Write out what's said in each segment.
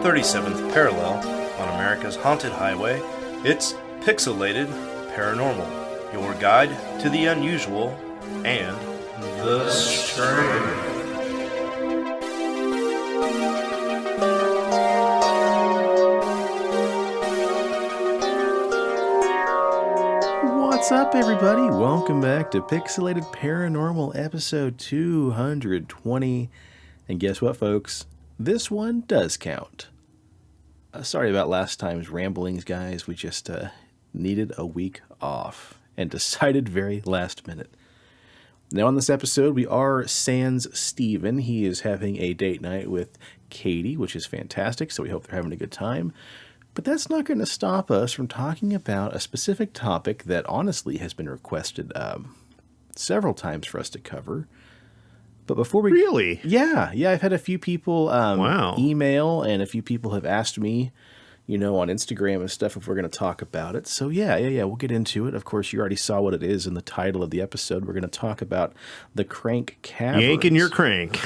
37th parallel on America's haunted highway, it's Pixelated Paranormal, your guide to the unusual and the strange. What's up, everybody? Welcome back to Pixelated Paranormal episode 220. And guess what, folks? This one does count. Sorry about last time's ramblings, guys. We just needed a week off and decided very last minute. Now, on this episode, we are sans Steven. He is having a date night with Katie, which is fantastic, so we hope they're having a good time. But that's not going to stop us from talking about a specific topic that honestly has been requested several times for us to cover. But before we... Really? Yeah, I've had a few people Wow. email, and a few people have asked me, on Instagram and stuff if we're going to talk about it. So yeah, we'll get into it. Of course, you already saw what it is in the title of the episode. We're going to talk about the Crank Caverns. Yanking your crank.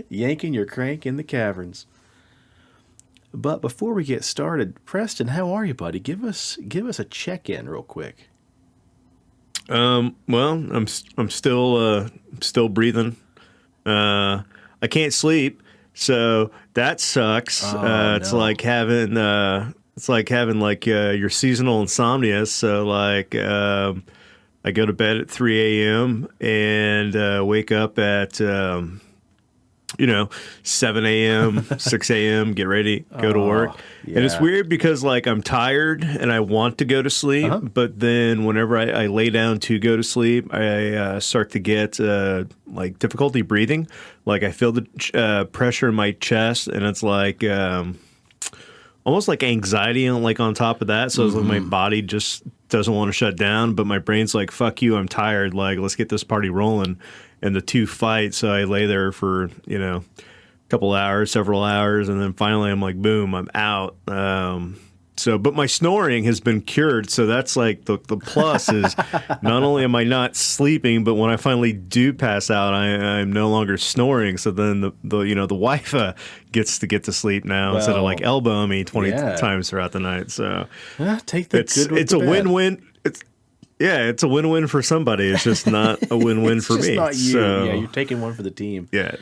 Yanking your crank in the caverns. But before we get started, Preston, how are you, buddy? Give us a check-in real quick. Well, I'm still breathing. I can't sleep, so that sucks. It's no. like having your seasonal insomnia. So I go to bed at 3 a.m. and wake up at 7 a.m., 6 a.m., get ready, go to work. Yeah. And it's weird because, I'm tired and I want to go to sleep, but then whenever I lay down to go to sleep, I start to get, difficulty breathing. I feel the pressure in my chest, and it's almost like anxiety on top of that. So it's like my body just doesn't want to shut down, but my brain's like, fuck you, I'm tired. Let's get this party rolling. And the two fight, so I lay there for, a couple hours, several hours, and then finally I'm like, boom, I'm out. But my snoring has been cured, so that's the plus is not only am I not sleeping, but when I finally do pass out, I'm no longer snoring. So then the wife gets to get to sleep now instead of elbowing me 20 times throughout the night. So take the good with it's the a bad. win-win. It's a win-win for somebody. It's just not a win-win for just me. Not you. So, yeah, you're taking one for the team. Yeah.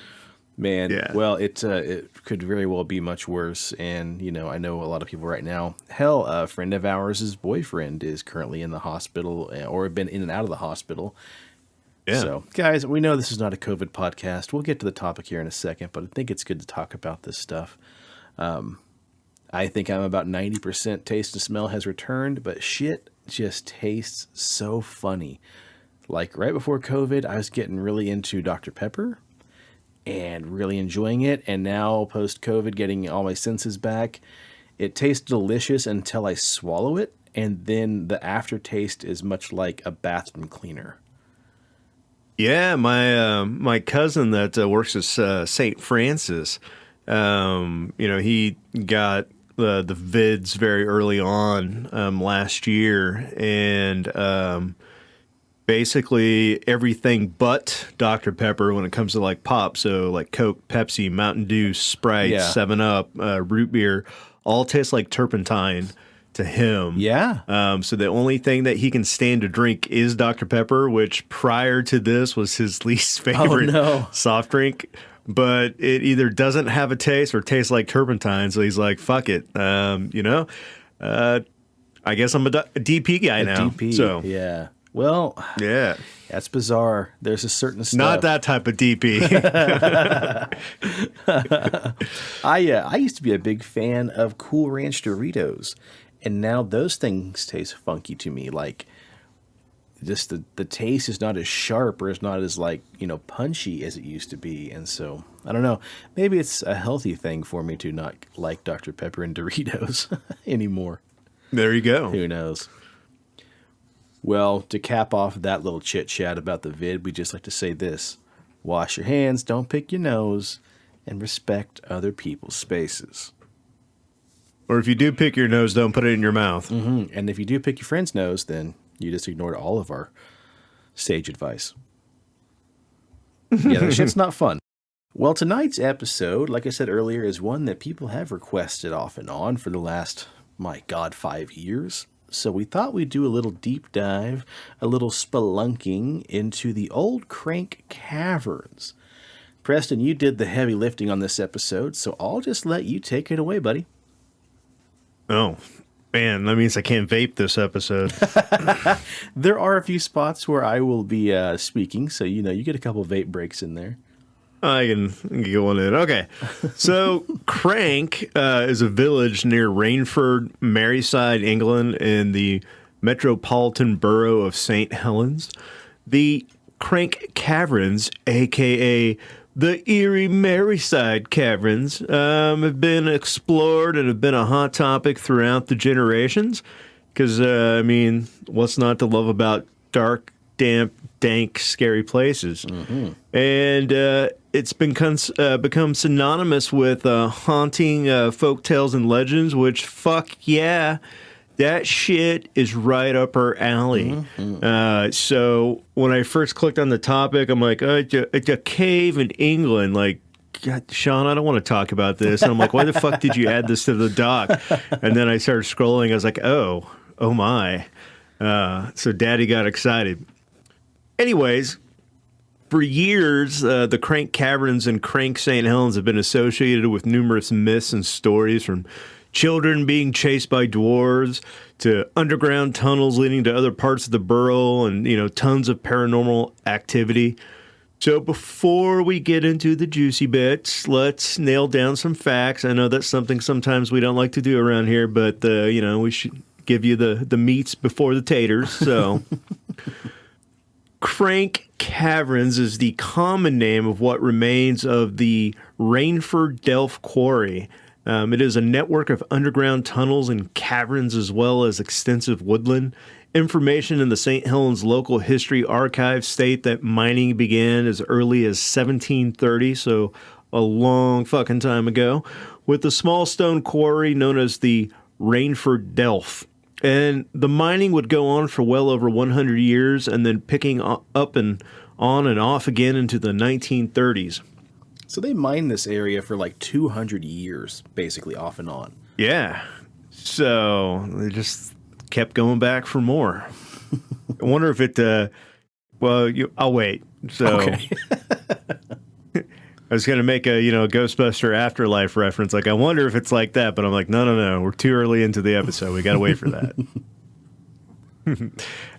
Man, Yeah. well, it could very well be much worse. And, I know a lot of people right now. Hell, a friend of ours' boyfriend is currently in the hospital or been in and out of the hospital. Yeah. So, guys, we know this is not a COVID podcast. We'll get to the topic here in a second, but I think it's good to talk about this stuff. I think I'm about 90% taste and smell has returned, but shit just tastes so funny. Right before COVID, I was getting really into Dr. Pepper and really enjoying it. And now post-COVID, getting all my senses back, it tastes delicious until I swallow it. And then the aftertaste is much like a bathroom cleaner. Yeah, my cousin that works at St. Francis, he got the vids very early on last year, and basically everything but Dr. Pepper when it comes to pop, so Coke, Pepsi, Mountain Dew, Sprite, 7-Up, root beer, all taste like turpentine to him. Yeah. So the only thing that he can stand to drink is Dr. Pepper, which prior to this was his least favorite soft drink. But it either doesn't have a taste or tastes like turpentine. So he's like, fuck it. I guess I'm a DP guy now. DP, so yeah. Well, yeah, that's bizarre. There's a certain stuff. Not that type of DP. I used to be a big fan of Cool Ranch Doritos, and now those things taste funky to me. Just the taste is not as sharp or it's not as punchy as it used to be. And so I don't know, maybe it's a healthy thing for me to not like Dr. Pepper and Doritos anymore. There you go. Who knows? Well, to cap off that little chit chat about the vid, we just like to say this: wash your hands, don't pick your nose, and respect other people's spaces. Or if you do pick your nose, don't put it in your mouth. Mm-hmm. And if you do pick your friend's nose, then you just ignored all of our sage advice. Yeah, that shit's not fun. Well, tonight's episode, like I said earlier, is one that people have requested off and on for the last, my God, 5 years. So we thought we'd do a little deep dive, a little spelunking into the old Crank Caverns. Preston, you did the heavy lifting on this episode, so I'll just let you take it away, buddy. Oh, man, that means I can't vape this episode. There are a few spots where I will be speaking, so you get a couple vape breaks in there. I can get one in. Okay. So Crank is a village near Rainford, Merseyside, England, in the metropolitan borough of St. Helens. The Crank Caverns, a.k.a. the eerie Merseyside Caverns, have been explored and have been a hot topic throughout the generations. Because, what's not to love about dark, damp, dank, scary places? Mm-hmm. And it's become synonymous with haunting folk tales and legends, which, fuck yeah, that shit is right up our alley. Mm-hmm. So when I first clicked on the topic, I'm like, it's a cave in England. Like, God, Sean, I don't want to talk about this. And I'm like, why the fuck did you add this to the doc? And then I started scrolling. I was like, oh my. So Daddy got excited. Anyways, for years, the Crank Caverns and Crank St. Helens have been associated with numerous myths and stories, from children being chased by dwarves to underground tunnels leading to other parts of the borough, and tons of paranormal activity. So before we get into the juicy bits, let's nail down some facts. I know that's something sometimes we don't like to do around here, but we should give you the meats before the taters. So Crank Caverns is the common name of what remains of the Rainford Delph Quarry. It is a network of underground tunnels and caverns, as well as extensive woodland. Information in the St. Helens Local History Archive state that mining began as early as 1730, so a long fucking time ago, with a small stone quarry known as the Rainford Delph. And the mining would go on for well over 100 years, and then picking up and on and off again into the 1930s. So they mined this area for like 200 years, basically off and on. Yeah. So they just kept going back for more. I wonder if it, I'll wait. So okay. I was going to make a, Ghostbuster Afterlife reference. Like, I wonder if it's like that, but I'm like, no. We're too early into the episode. We got to wait for that.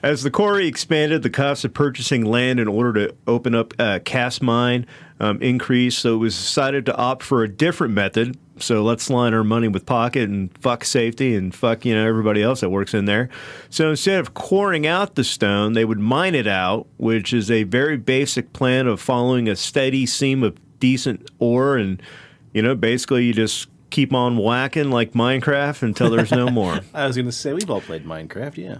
As the quarry expanded, the cost of purchasing land in order to open up a cast mine increased, so it was decided to opt for a different method. So let's line our money with pocket and fuck safety and fuck, everybody else that works in there. So instead of coring out the stone, they would mine it out, which is a very basic plan of following a steady seam of decent ore. And, basically you just keep on whacking like Minecraft until there's no more. I was going to say, we've all played Minecraft, yeah.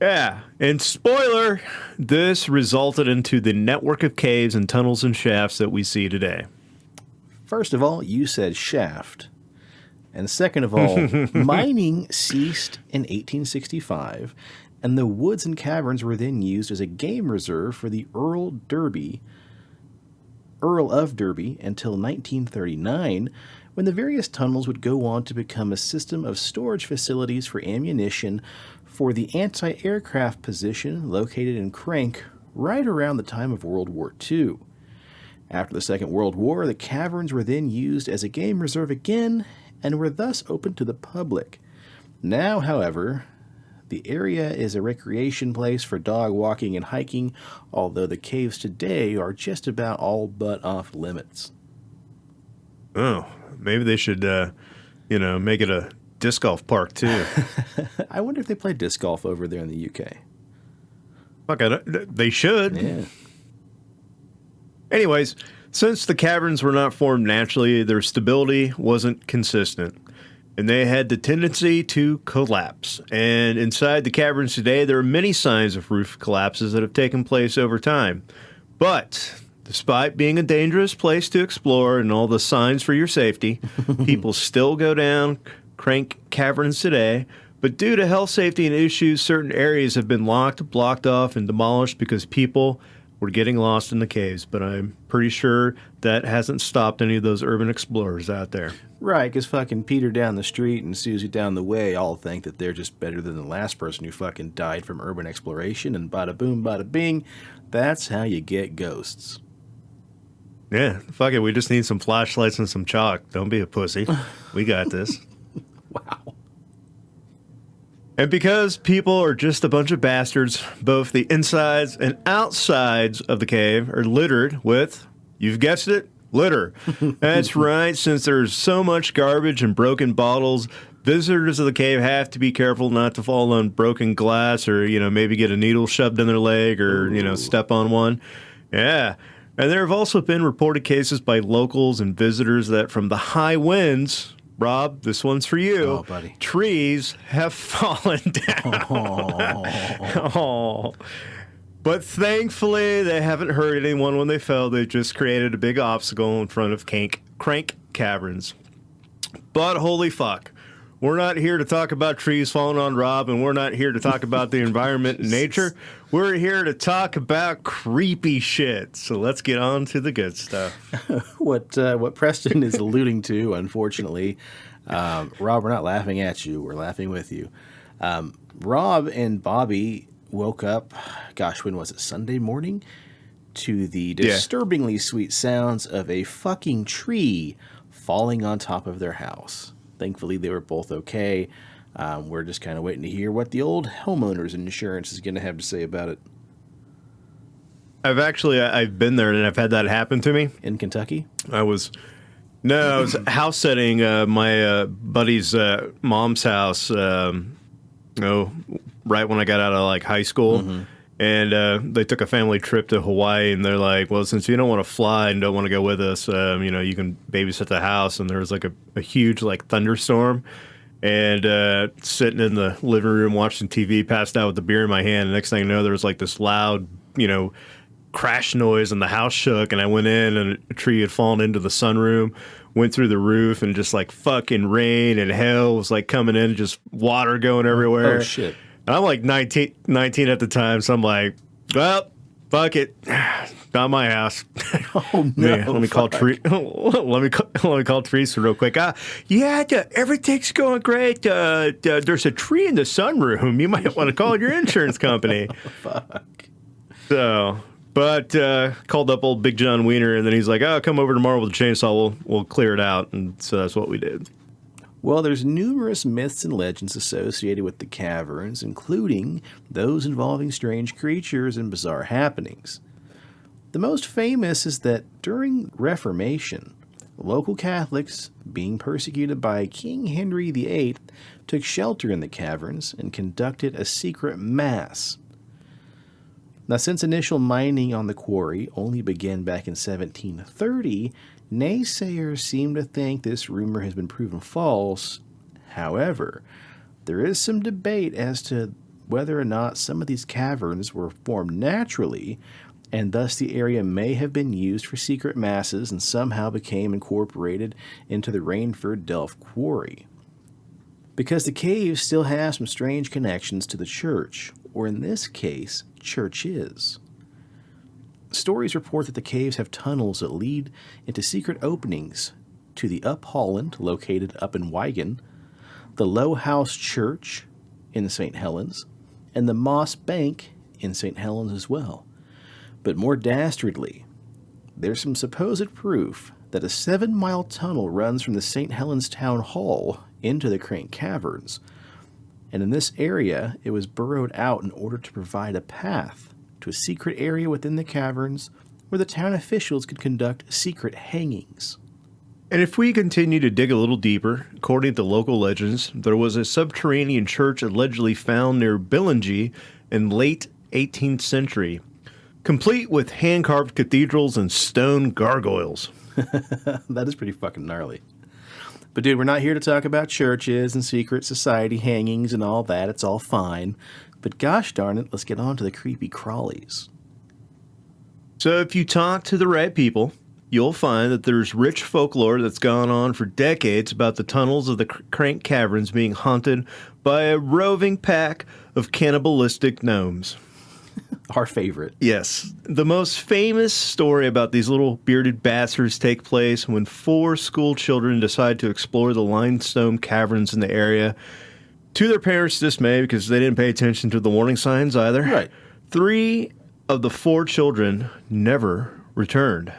Yeah, and spoiler, this resulted into the network of caves and tunnels and shafts that we see today. First of all, you said shaft. And second of all, mining ceased in 1865, and the woods and caverns were then used as a game reserve for the Earl of Derby until 1939, when the various tunnels would go on to become a system of storage facilities for ammunition for the anti-aircraft position located in Crank right around the time of World War II. After the Second World War, the caverns were then used as a game reserve again and were thus open to the public. Now, however, the area is a recreation place for dog walking and hiking, although the caves today are just about all but off limits. Oh, maybe they should, make it a disc golf park too. I wonder if they play disc golf over there in the UK. Fuck, they should. Yeah. Anyways, since the caverns were not formed naturally, their stability wasn't consistent, and they had the tendency to collapse. And inside the caverns today, there are many signs of roof collapses that have taken place over time. But despite being a dangerous place to explore and all the signs for your safety, people still go down Crank Caverns today. But due to health, safety, and issues, certain areas have been locked, blocked off, and demolished because people were getting lost in the caves, but I'm pretty sure that hasn't stopped any of those urban explorers out there. Right, because fucking Peter down the street and Susie down the way all think that they're just better than the last person who fucking died from urban exploration, and bada boom, bada bing, that's how you get ghosts. Yeah, fuck it. We just need some flashlights and some chalk. Don't be a pussy. We got this. Wow. And because people are just a bunch of bastards, both the insides and outsides of the cave are littered with, you've guessed it, litter. That's right, since there's so much garbage and broken bottles, visitors of the cave have to be careful not to fall on broken glass or, maybe get a needle shoved in their leg or, step on one. Yeah. And there have also been reported cases by locals and visitors that from the high winds, Rob, this one's for you. Oh, buddy. Trees have fallen down. Oh. But thankfully, they haven't hurt anyone when they fell. They just created a big obstacle in front of Crank Caverns. But holy fuck. We're not here to talk about trees falling on Rob, and we're not here to talk about the environment and nature. We're here to talk about creepy shit. So let's get on to the good stuff. What Preston is alluding to, unfortunately, Rob, we're not laughing at you. We're laughing with you. Rob and Bobby woke up, gosh, when was it? Sunday morning? To the disturbingly sweet sounds of a fucking tree falling on top of their house. Thankfully, they were both okay. We're just kind of waiting to hear what the old homeowners insurance is going to have to say about it. I've been there and I've had that happen to me. In Kentucky? I was house setting my buddy's mom's house, right when I got out of high school. Mm-hmm. And they took a family trip to Hawaii, and they're like, well, since you don't want to fly and don't want to go with us, you can babysit the house. And there was a huge thunderstorm, and sitting in the living room watching TV, passed out with the beer in my hand. And next thing I know, there was this loud, crash noise, and the house shook. And I went in, and a tree had fallen into the sunroom, went through the roof, and just fucking rain and hell was coming in, just water going everywhere. Oh, shit. And I'm 19 at the time, so I'm like, well, fuck it, not my house. Oh no! Let me call Teresa real quick. Everything's going great. There's a tree in the sunroom. You might want to call your insurance company. Fuck. So, but called up old Big John Wiener, and then he's like, "Oh, come over tomorrow with a chainsaw. We'll clear it out." And so that's what we did. Well, there's numerous myths and legends associated with the caverns, including those involving strange creatures and bizarre happenings. The most famous is that during Reformation, local Catholics, being persecuted by King Henry VIII, took shelter in the caverns and conducted a secret mass. Now, since initial mining on the quarry only began back in 1730, naysayers seem to think this rumor has been proven false. However, there is some debate as to whether or not some of these caverns were formed naturally, and thus the area may have been used for secret masses and somehow became incorporated into the Rainford Delft quarry. Because the caves still have some strange connections to the church, or in this case, churches. Stories report that the caves have tunnels that lead into secret openings to the Up Holland, located up in Wigan, the Low House Church in St. Helens, and the Moss Bank in St. Helens as well. But more dastardly, there's some supposed proof that a 7-mile tunnel runs from the St. Helens Town Hall into the Crank Caverns, and in this area it was burrowed out in order to provide a path to a secret area within the caverns where the town officials could conduct secret hangings. And if we continue to dig a little deeper, according to local legends, there was a subterranean church allegedly found near Billingy in late 18th century, complete with hand-carved cathedrals and stone gargoyles. That is pretty fucking gnarly. But dude, we're not here to talk about churches and secret society hangings and all that. It's all fine. But gosh darn it, let's get on to the creepy crawlies. So if you talk to the right people, you'll find that there's rich folklore that's gone on for decades about the tunnels of the Crank Caverns being haunted by a roving pack of cannibalistic gnomes. Our favorite. Yes. The most famous story about these little bearded bastards take place when 4 school children decide to explore the limestone caverns in the area. To their parents' dismay, because they didn't pay attention to the warning signs either. Right. 3 of the 4 children never returned.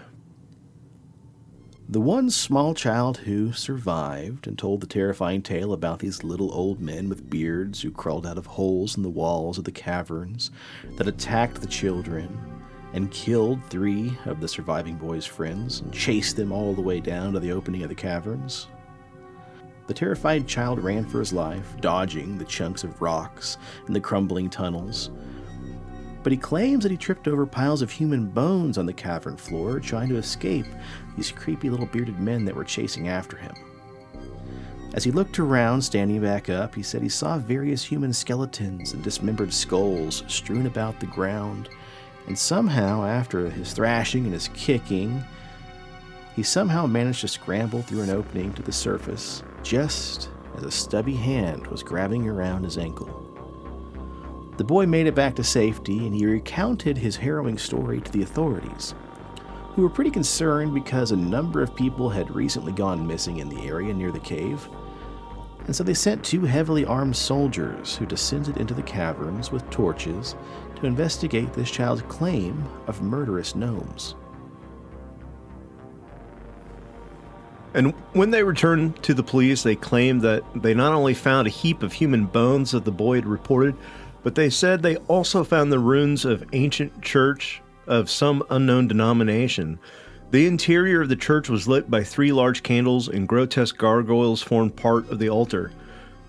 The one small child who survived and told the terrifying tale about these little old men with beards who crawled out of holes in the walls of the caverns that attacked the children and killed 3 of the surviving boys' friends and chased them all the way down to the opening of the caverns. The terrified child ran for his life, dodging the chunks of rocks and the crumbling tunnels. But he claims that he tripped over piles of human bones on the cavern floor trying to escape these creepy little bearded men that were chasing after him. As he looked around, standing back up, he said he saw various human skeletons and dismembered skulls strewn about the ground, and somehow, after his thrashing and his kicking, he somehow managed to scramble through an opening to the surface, just as a stubby hand was grabbing around his ankle. The boy made it back to safety, and he recounted his harrowing story to the authorities, who were pretty concerned because a number of people had recently gone missing in the area near the cave. And so they sent 2 heavily armed soldiers who descended into the caverns with torches to investigate this child's claim of murderous gnomes. And when they returned to the police, they claimed that they not only found a heap of human bones that the boy had reported, but they said they also found the ruins of ancient church of some unknown denomination. The interior of the church was lit by 3 large candles, and grotesque gargoyles formed part of the altar.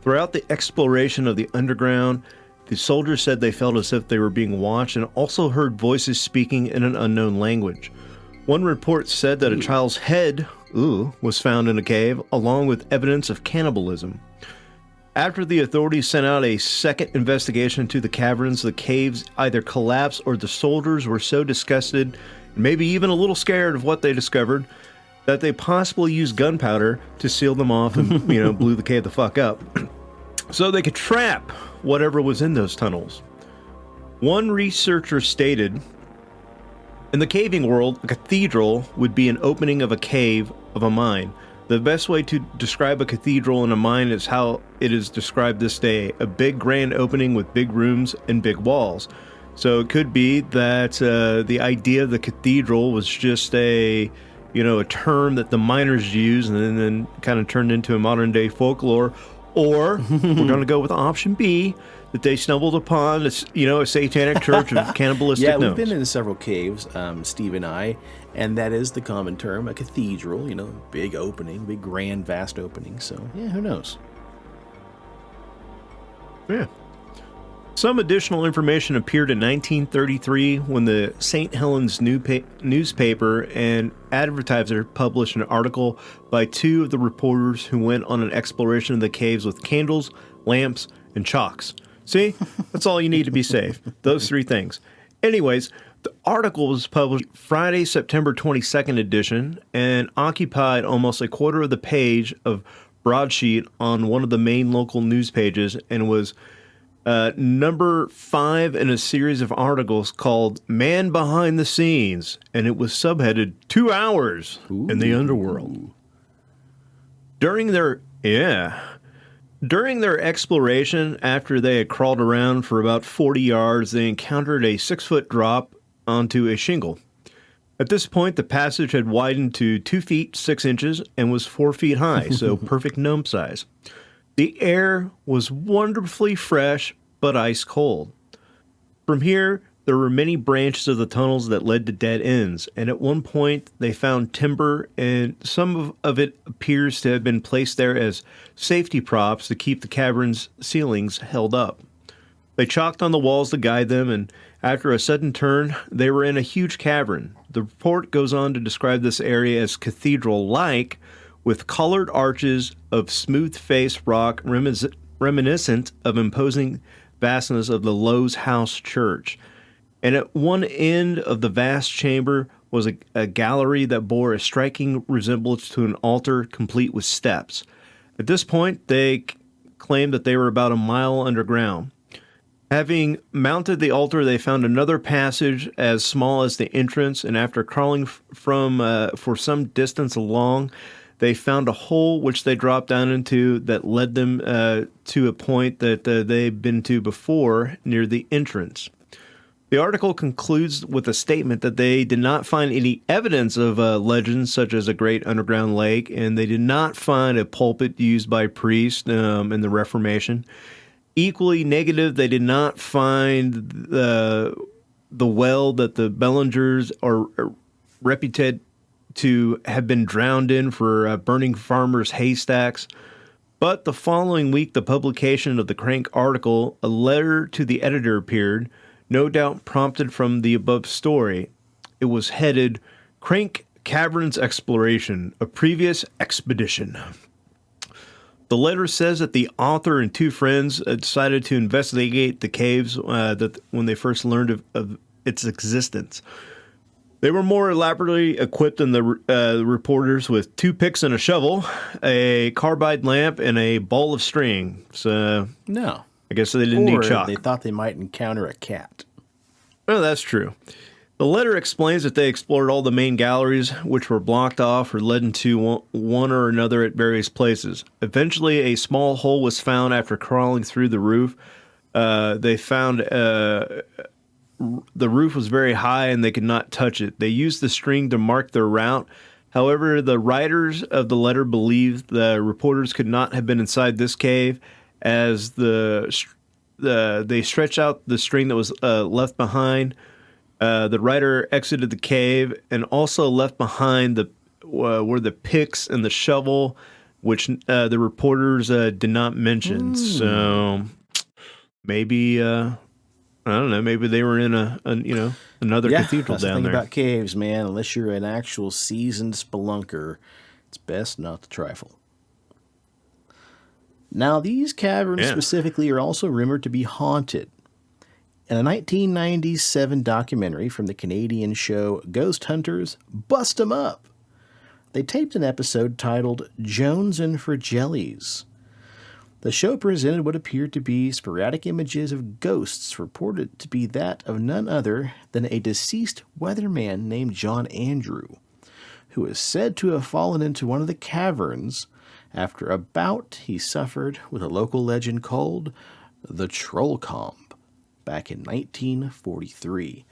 Throughout the exploration of the underground, the soldiers said they felt as if they were being watched and also heard voices speaking in an unknown language. One report said that a child's head was found in a cave, along with evidence of cannibalism. After the authorities sent out a second investigation to the caverns, the caves either collapsed or the soldiers were so disgusted, maybe even a little scared of what they discovered, that they possibly used gunpowder to seal them off and, blew the cave the fuck up, so they could trap whatever was in those tunnels. One researcher stated, "In the caving world, a cathedral would be an opening of a cave of a mine. The best way to describe a cathedral in a mine is how it is described this day, a big grand opening with big rooms and big walls." So it could be that the idea of the cathedral was just a term that the miners used and then kind of turned into a modern day folklore. Or we're going to go with option B, that they stumbled upon a satanic church of cannibalistic Yeah, gnomes. we've been in several caves, Steve and I, and that is the common term, a cathedral, big opening, big grand vast opening. So, yeah, who knows? Yeah. Some additional information appeared in 1933 when the St. Helens newspaper and advertiser published an article by 2 of the reporters who went on an exploration of the caves with candles, lamps, and chalks. See? That's all you need to be safe. Those 3 things. Anyways, the article was published Friday, September 22nd edition and occupied almost a quarter of the page of broadsheet on one of the main local news pages and was number 5 in a series of articles called Man Behind the Scenes, and it was subheaded 2 hours in the underworld. During their exploration, after they had crawled around for about 40 yards, they encountered a 6-foot drop onto a shingle. At this point, the passage had widened to 2 feet 6 inches and was 4 feet high, so perfect gnome size. The air was wonderfully fresh, but ice cold. From here, there were many branches of the tunnels that led to dead ends, and at one point they found timber, and some of it appears to have been placed there as safety props to keep the cavern's ceilings held up. They chalked on the walls to guide them, and after a sudden turn, they were in a huge cavern. The report goes on to describe this area as cathedral-like, with colored arches of smooth-faced rock reminiscent of imposing vastness of the Lowe's House Church. And at one end of the vast chamber was a gallery that bore a striking resemblance to an altar complete with steps. At this point, they claimed that they were about a mile underground. Having mounted the altar, they found another passage as small as the entrance, and after crawling for some distance along, they found a hole which they dropped down into that led them to a point that they'd been to before near the entrance. The article concludes with a statement that they did not find any evidence of legends such as a great underground lake, and they did not find a pulpit used by priests in the Reformation. Equally negative, they did not find the well that the Bellingers are reputed to have been drowned in for burning farmers' haystacks. But the following week, the publication of the Crank article, a letter to the editor appeared, no doubt prompted from the above story. It was headed, Crank Caverns Exploration, a previous expedition. The letter says that the author and two friends decided to investigate the caves when they first learned of its existence. They were more elaborately equipped than the reporters with 2 picks and a shovel, a carbide lamp, and a ball of string. So, No. I guess they didn't need chalk. They thought they might encounter a cat. Oh, that's true. The letter explains that they explored all the main galleries, which were blocked off or led into one or another at various places. Eventually, a small hole was found after crawling through the roof. They found the roof was very high and they could not touch it. They used the string to mark their route. However, the writers of the letter believed the reporters could not have been inside this cave, as they stretched out the string that was left behind. The writer exited the cave and also left behind were the picks and the shovel, which the reporters did not mention. So maybe I don't know. Maybe they were in another cathedral that's the down thing there. about caves, man. Unless you're an actual seasoned spelunker, it's best not to trifle. Now, these caverns specifically are also rumored to be haunted. In a 1997 documentary from the Canadian show Ghost Hunters, Bust 'em Up, they taped an episode titled Jonesin' for Jellies. The show presented what appeared to be sporadic images of ghosts reported to be that of none other than a deceased weatherman named John Andrew, who is said to have fallen into one of the caverns after a bout he suffered with a local legend called the Troll Comb back in 1943.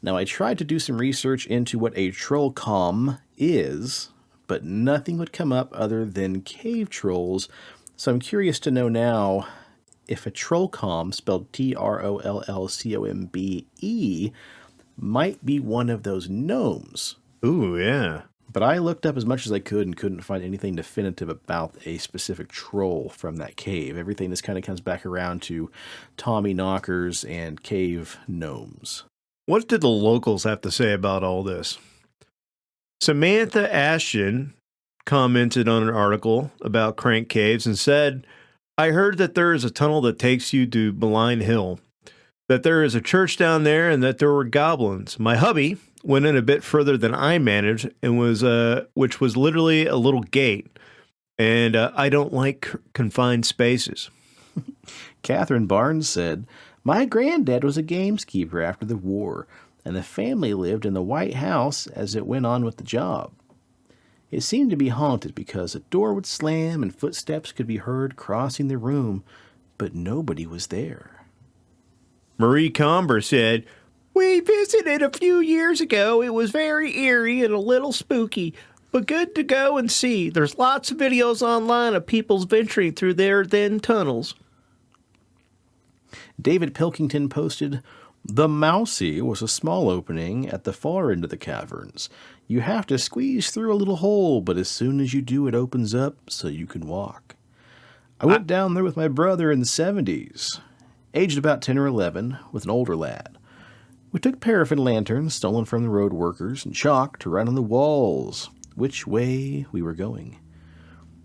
Now, I tried to do some research into what a troll comb is, but nothing would come up other than cave trolls. So I'm curious to know now if a troll comb, spelled Trollcombe, might be one of those gnomes. Ooh, yeah. But I looked up as much as I could and couldn't find anything definitive about a specific troll from that cave. Everything just kind of comes back around to Tommy knockers and cave gnomes. What did the locals have to say about all this? Samantha Ashton commented on an article about Crank Caves and said, I heard that there is a tunnel that takes you to Malign Hill, that there is a church down there, and that there were goblins. My hubby went in a bit further than I managed, and which was literally a little gate. And I don't like confined spaces. Catherine Barnes said, my granddad was a gameskeeper after the war, and the family lived in the White House as it went on with the job. It seemed to be haunted because a door would slam and footsteps could be heard crossing the room, but nobody was there. Marie Comber said, we visited a few years ago. It was very eerie and a little spooky, but good to go and see. There's lots of videos online of people venturing through their then tunnels. David Pilkington posted, the Mousey was a small opening at the far end of the caverns. You have to squeeze through a little hole, but as soon as you do, it opens up so you can walk. I went down there with my brother in the 70s, aged about 10 or 11, with an older lad. We took paraffin lanterns stolen from the road workers and chalk to write on the walls which way we were going.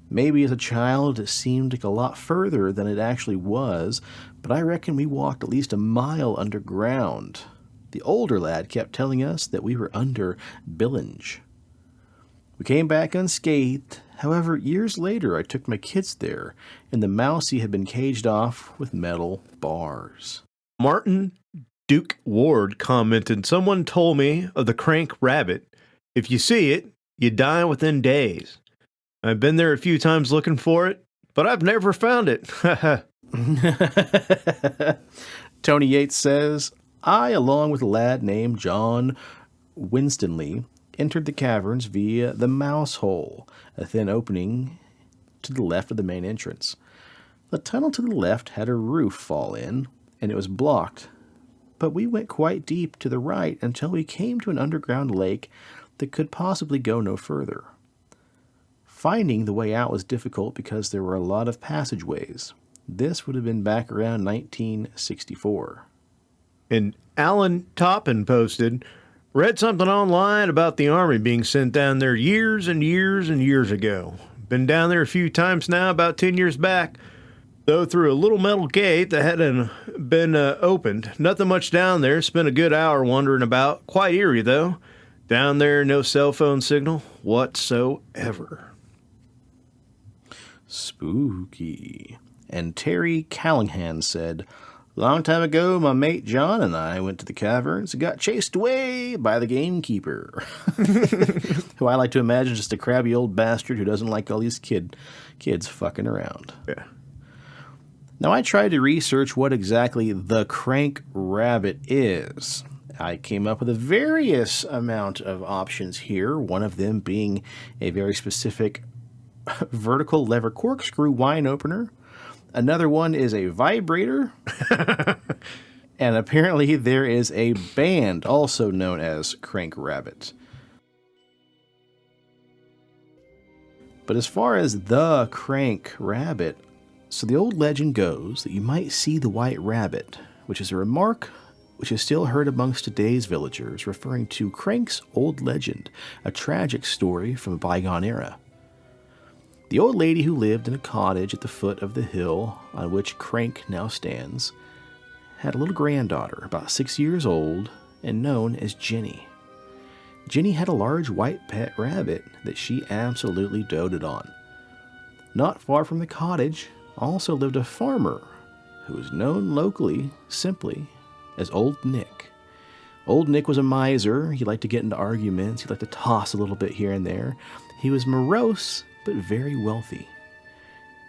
Maybe as a child it seemed like a lot further than it actually was, but I reckon we walked at least a mile underground. The older lad kept telling us that we were under Billinge. We came back unscathed. However, years later I took my kids there, and the Mousey had been caged off with metal bars. Martin Duke Ward commented, "Someone told me of the crank rabbit. If you see it, you die within days. I've been there a few times looking for it, but I've never found it." Tony Yates says, I, along with a lad named John Winstanley, entered the caverns via the mouse hole, a thin opening to the left of the main entrance. The tunnel to the left had a roof fall in, and it was blocked, but we went quite deep to the right until we came to an underground lake that could possibly go no further. Finding the way out was difficult because there were a lot of passageways. This would have been back around 1964. And Alan Toppin posted, "Read something online about the army being sent down there years and years and years ago. Been down there a few times now, about 10 years back, though through a little metal gate that hadn't been opened. Nothing much down there. Spent a good hour wandering about. Quite eerie, though. Down there, no cell phone signal whatsoever." Spooky. And Terry Callahan said, "Long time ago, my mate John and I went to the caverns and got chased away by the gamekeeper," who I like to imagine just a crabby old bastard who doesn't like all these kids fucking around. Yeah. Now, I tried to research what exactly the crank rabbit is. I came up with a various amount of options here, one of them being a very specific vertical lever corkscrew wine opener. Another one is a vibrator. And apparently there is a band also known as Crank Rabbit. But as far as the Crank Rabbit, so the old legend goes that you might see the white rabbit, which is a remark which is still heard amongst today's villagers, referring to Crank's old legend, a tragic story from a bygone era. The old lady who lived in a cottage at the foot of the hill on which Crank now stands had a little granddaughter, about 6 years old, and known as Jenny. Jenny had a large white pet rabbit that she absolutely doted on. Not far from the cottage also lived a farmer who was known locally simply as Old Nick. Old Nick was a miser. He liked to get into arguments. He liked to toss a little bit here and there. He was morose, but very wealthy.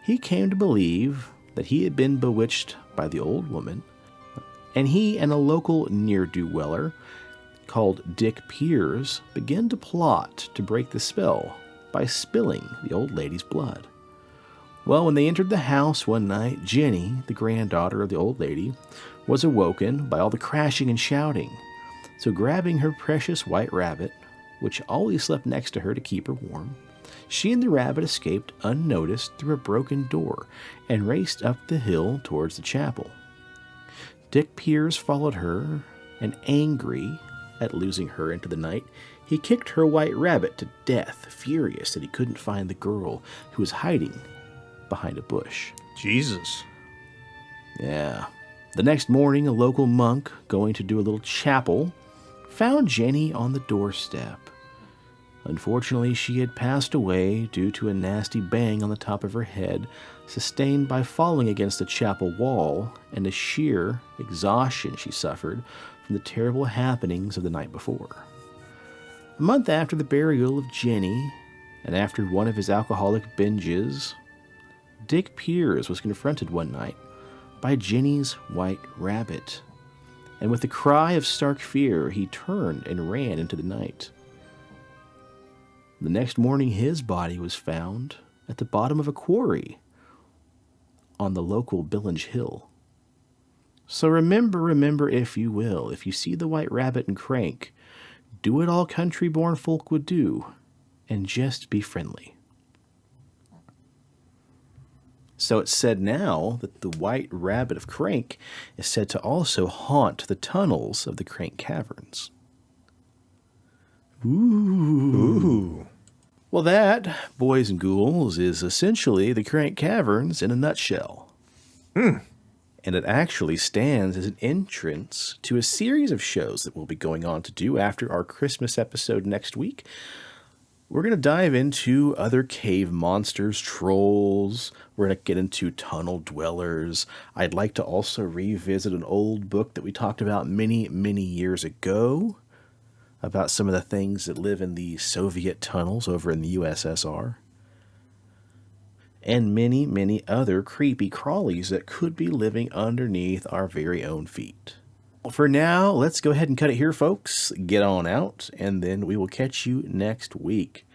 He came to believe that he had been bewitched by the old woman, and he and a local ne'er-do-weller called Dick Piers began to plot to break the spell by spilling the old lady's blood. Well, when they entered the house one night, Jenny, the granddaughter of the old lady, was awoken by all the crashing and shouting. So grabbing her precious white rabbit, which always slept next to her to keep her warm, she and the rabbit escaped unnoticed through a broken door and raced up the hill towards the chapel. Dick Piers followed her, and angry at losing her into the night, he kicked her white rabbit to death, furious that he couldn't find the girl who was hiding behind a bush. Jesus. Yeah. The next morning, a local monk, going to do a little chapel, found Jenny on the doorstep. Unfortunately, she had passed away due to a nasty bang on the top of her head, sustained by falling against the chapel wall and the sheer exhaustion she suffered from the terrible happenings of the night before. A month after the burial of Jenny, and after one of his alcoholic binges, Dick Piers was confronted one night by Jenny's white rabbit, and with a cry of stark fear, he turned and ran into the night. The next morning, his body was found at the bottom of a quarry on the local Billinge Hill. So remember, if you will, if you see the white rabbit and Crank, do what all country-born folk would do, and just be friendly. So it's said now that the white rabbit of Crank is said to also haunt the tunnels of the Crank Caverns. Ooh. Well, that, boys and ghouls, is essentially the Crank Caverns in a nutshell. And it actually stands as an entrance to a series of shows that we'll be going on to do after our Christmas episode next week. We're going to dive into other cave monsters, trolls. We're going to get into tunnel dwellers. I'd like to also revisit an old book that we talked about many, many years ago about some of the things that live in the Soviet tunnels over in the USSR. And many, many other creepy crawlies that could be living underneath our very own feet. For now, let's go ahead and cut it here, folks. Get on out, and then we will catch you next week.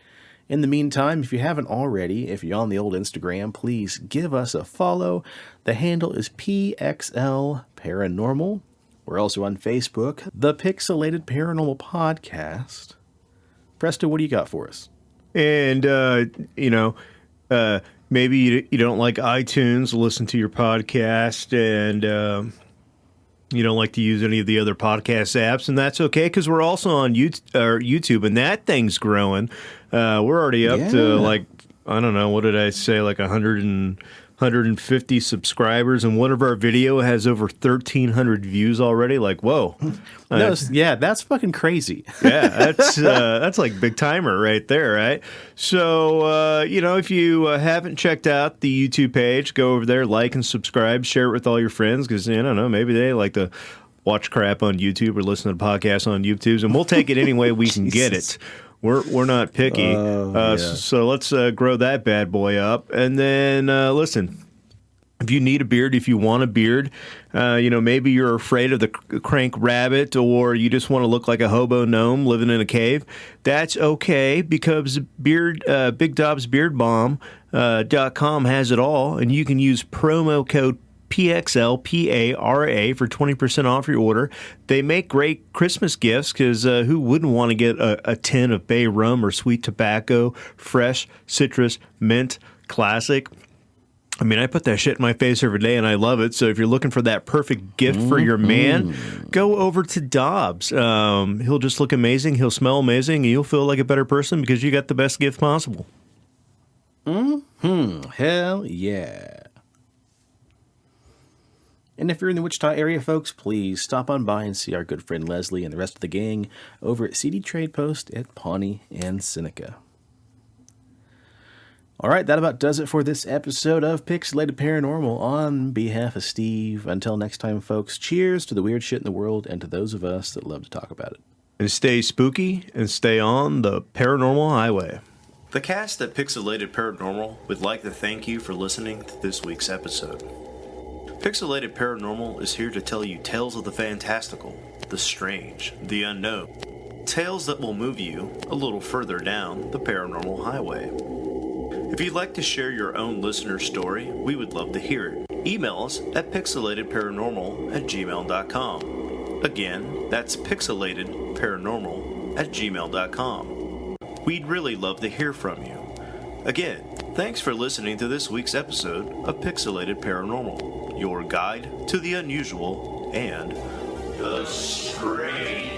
In the meantime, if you haven't already, if you're on the old Instagram, please give us a follow. The handle is PXL Paranormal. We're also on Facebook, the Pixelated Paranormal Podcast. Presto, what do you got for us? And, maybe you don't like iTunes, listen to your podcast, and you don't like to use any of the other podcast apps, and that's okay, because we're also on YouTube, and that thing's growing. We're already up to, I don't know, what did I say, 150 subscribers, and one of our video has over 1,300 views already. Whoa. That's fucking crazy. Yeah, that's like big timer right there, right? So, if you haven't checked out the YouTube page, go over there, like and subscribe, share it with all your friends, because, I don't know, maybe they like to watch crap on YouTube or listen to podcasts on YouTube, and we'll take it any way we can get it. We're not picky. So let's grow that bad boy up. And then, listen, if you need a beard, if you want a beard, maybe you're afraid of the crank rabbit, or you just want to look like a hobo gnome living in a cave, that's okay, because BigDobsBeardBomb.com has it all, and you can use promo code PXLPARA for 20% off your order. They make great Christmas gifts, because who wouldn't want to get a tin of bay rum or sweet tobacco, fresh citrus, mint, classic? I mean, I put that shit in my face every day, and I love it. So if you're looking for that perfect gift for your man, go over to Dobbs. He'll just look amazing. He'll smell amazing, and you'll feel like a better person because you got the best gift possible. Hell yeah. And if you're in the Wichita area, folks, please stop on by and see our good friend Leslie and the rest of the gang over at CD Trade Post at Pawnee and Seneca. All right, that about does it for this episode of Pixelated Paranormal. On behalf of Steve, until next time, folks, cheers to the weird shit in the world and to those of us that love to talk about it. And stay spooky and stay on the paranormal highway. The cast at Pixelated Paranormal would like to thank you for listening to this week's episode. Pixelated Paranormal is here to tell you tales of the fantastical, the strange, the unknown. Tales that will move you a little further down the paranormal highway. If you'd like to share your own listener story, we would love to hear it. Email us at pixelatedparanormal@gmail.com. Again, that's pixelatedparanormal@gmail.com. We'd really love to hear from you. Again, thanks for listening to this week's episode of Pixelated Paranormal, your guide to the unusual and the strange.